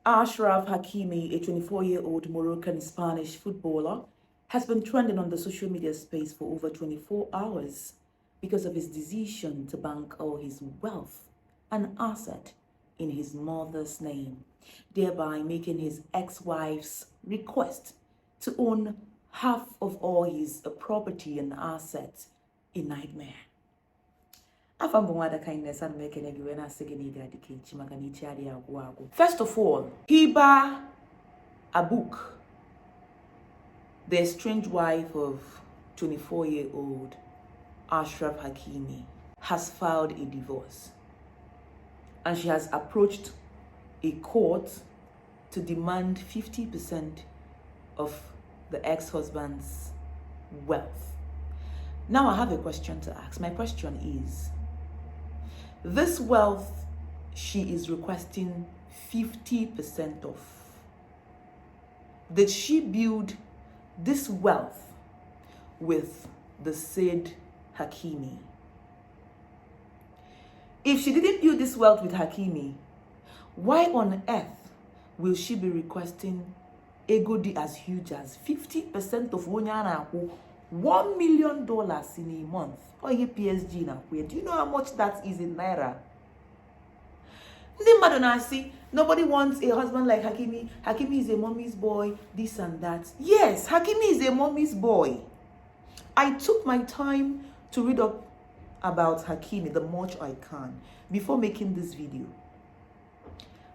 Ashraf Hakimi, a 24-year-old Moroccan-Spanish footballer, has been trending on the social media space for over 24 hours because of his decision to bank all his wealth and asset in his mother's name, thereby making his ex-wife's request to own half of all his property and assets a nightmare. First of all, Hiba Abuk, the estranged wife of 24-year-old Ashraf Hakimi, has filed a divorce, and she has approached a court to demand 50% of the ex-husband's wealth. Now I have a question to ask. My question is, this wealth she is requesting 50% of, did she build this wealth with the said Hakimi? If she didn't build this wealth with Hakimi, why on earth will she be requesting a goodie as huge as 50% of $1 million in a month? Or a PSG now? Do you know how much that is in Naira? Nobody wants a husband like Hakimi. Hakimi is a mommy's boy, this and that. Yes, Hakimi is a mommy's boy. I took my time to read up about Hakimi the much I can before making this video.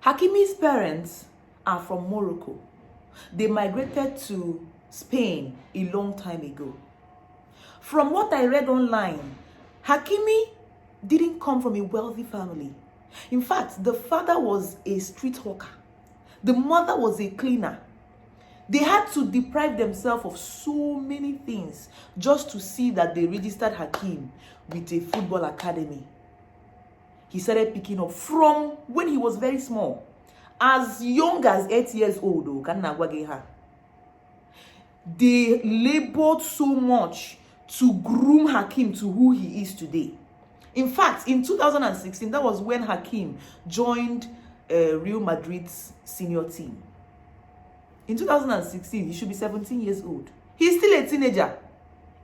Hakimi's parents are from Morocco. They migrated to Spain a long time ago. From what I read online, Hakimi didn't come from a wealthy family. In fact, the father was a street hawker. The mother was a cleaner. They had to deprive themselves of so many things just to see that they registered Hakim with a football academy. He started picking up from when he was very small. As young as 8 years old. They labored so much to groom Hakim to who he is today. In fact, in 2016, that was when Hakim joined Real Madrid's senior team. In 2016, he should be 17 years old. He's still a teenager.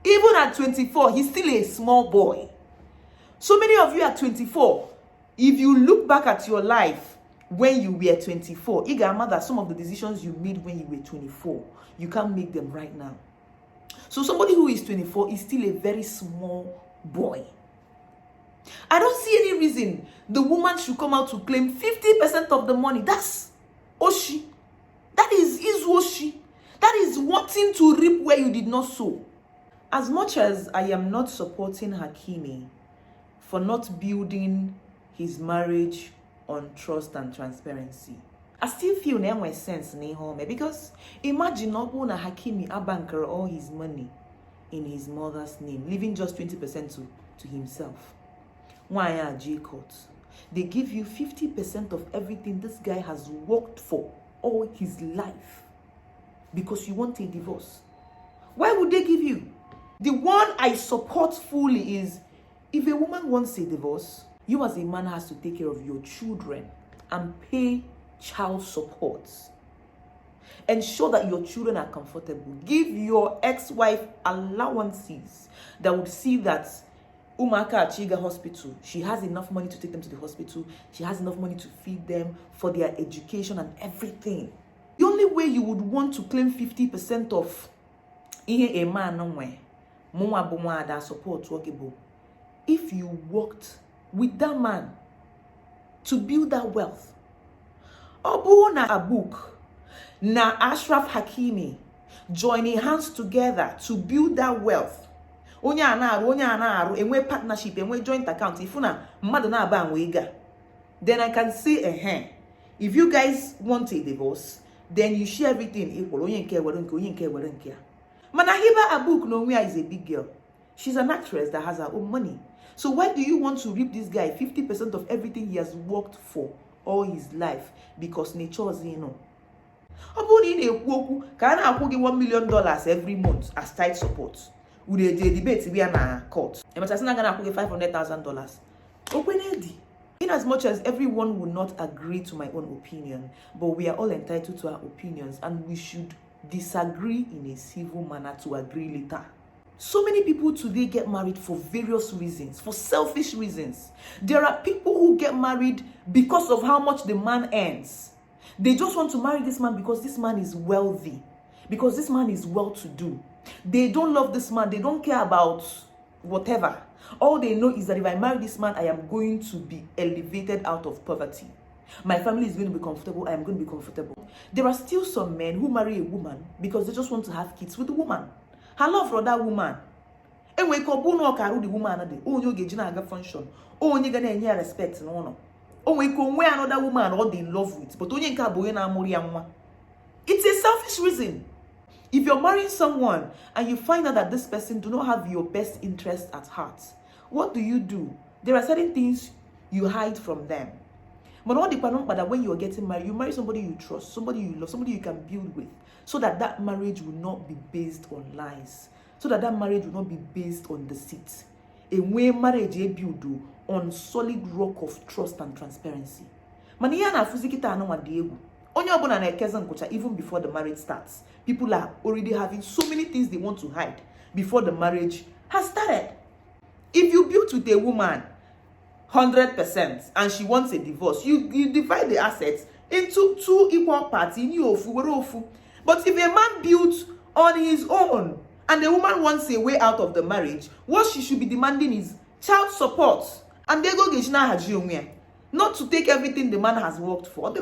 Even at 24, he's still a small boy. So many of you at 24, if you look back at your life when you were 24, that some of the decisions you made when you were 24, you can't make them right now. So somebody who is 24 is still a very small boy. I don't see any reason the woman should come out to claim 50% of the money. That's Oshi. That is Oshi. That is wanting to reap where you did not sow. As much as I am not supporting Hakimi for not building his marriage on trust and transparency, I still feel there was sense in home, because imagine not going to Hakimi abanker all his money in his mother's name, leaving just 20% to himself. Why are J court? They give you 50% of everything this guy has worked for all his life because you want a divorce. Why would they give you? The one I support fully is, if a woman wants a divorce, you as a man has to take care of your children and pay child support. Ensure that your children are comfortable. Give your ex-wife allowances that would see that Umaka Achiga Hospital, she has enough money to take them to the hospital. She has enough money to feed them for their education and everything. The only way you would want to claim 50% of a man that support if you worked with that man to build that wealth. Obuna Abuk na Ashraf Hakimi joining hands together to build that wealth. Onya anaru, enwe partnership, enwe joint account. Ifuna mmadụ na-aba anwega. Then I can say, if you guys want a divorce, then you share everything equal. Onye nke were nke. Mana Hiba Abuk Nowhere is a big girl. She's an actress that has her own money. So why do you want to reap this guy 50% of everything he has worked for all his life? Because nature is, Can I give $1 million every month as tight support? Would they debate to be in court? And but I'm not gonna pay $500,000. Open it. in as much as everyone will not agree to my own opinion, but we are all entitled to our opinions, and we should disagree in a civil manner to agree later. So many people today get married for various reasons, for selfish reasons. There are people who get married because of how much the man earns. They just want to marry this man because this man is wealthy, because this man is well-to-do. They don't love this man. They don't care about whatever. All they know is that if I marry this man, I am going to be elevated out of poverty. My family is going to be comfortable. I am going to be comfortable. There are still some men who marry a woman because they just want to have kids with the woman. Her love for that woman. And when you call the woman, oh, you get a function. Oh, you're going to respect. No. Oh, when you call another woman or they in love with. But it's a selfish reason. If you're marrying someone and you find out that this person do not have your best interest at heart, what do? There are certain things you hide from them. But not depending on that when you're getting married, you marry somebody you trust, somebody you love, somebody you can build with, so that that marriage will not be based on lies, so that that marriage will not be based on deceit. A way marriage is built on solid rock of trust and transparency. Even before the marriage starts, people are already having so many things they want to hide before the marriage has started. If you build with a woman 100% and she wants a divorce, you divide the assets into 2 equal parts. But if a man builds on his own and the woman wants a way out of the marriage, what she should be demanding is child support. And they go not to take everything the man has worked for.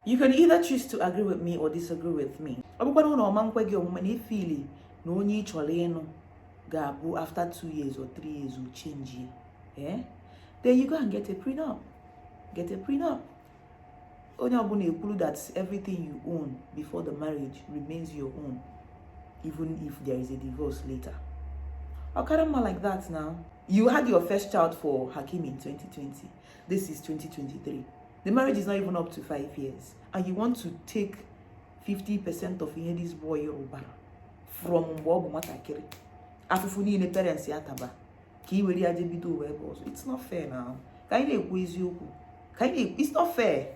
You can either choose to agree with me or disagree with me. After 2 years or 3 years will change. Then you go and get a prenup. Get a prenup. That everything you own before the marriage remains your own, even if there is a divorce later. Akarama like that now. You had your first child for Hakimi in 2020. This is 2023. The marriage is not even up to 5 years. And you want to take 50% of this boy from Mbobu Matakiri. Afufuni in parents yataba. It's not fair now. It's not fair.